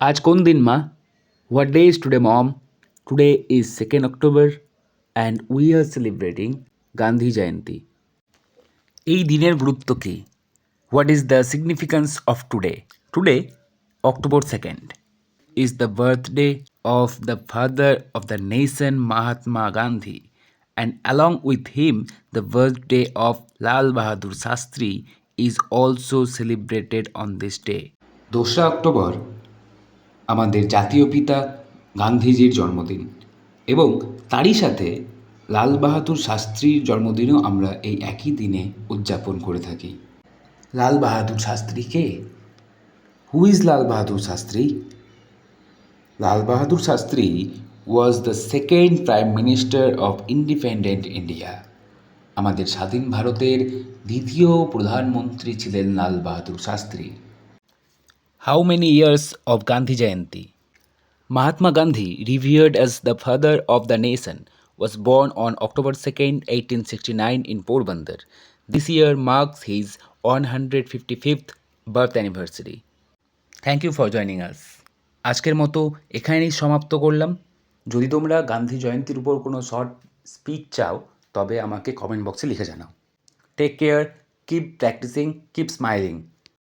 आज कौन दिन माँ? What day is today, mom? Today is 2nd October and we are celebrating Gandhi Jayanti. এই দিনের গুরুত্ব কী? What is the significance of today? Today, October 2nd, is the birthday of the father of the nation Mahatma Gandhi, and along with him, the birthday of Lal Bahadur Shastri is also celebrated on this day. 2রা অক্টোবর আমাদের জাতীয় পিতা গান্ধীজির জন্মদিন এবং তারই সাথে লাল বাহাদুর শাস্ত্রীর জন্মদিনও আমরা এই একই দিনে উদযাপন করে থাকি। লাল বাহাদুর শাস্ত্রী কে? Who is Lal Bahadur Shastri? Lal Bahadur Shastri was the second prime minister of independent India. আমাদের স্বাধীন ভারতের দ্বিতীয় প্রধানমন্ত্রী ছিলেন Lal Bahadur Shastri. How many years of Gandhi Jayanti? Mahatma Gandhi, revered as the father of the nation, was born on October 2nd, 1869 in Porbandar. This year marks his 155th birth anniversary. Thank you for joining us. আজকের মতো এখানেই সমাপ্ত করলাম। যদি তোমরা গান্ধী জয়ন্তীর উপর কোনো short speech চাও তবে আমাকে কমেন্ট বক্সে লিখে জানাও। Take care, keep practising, keep smiling.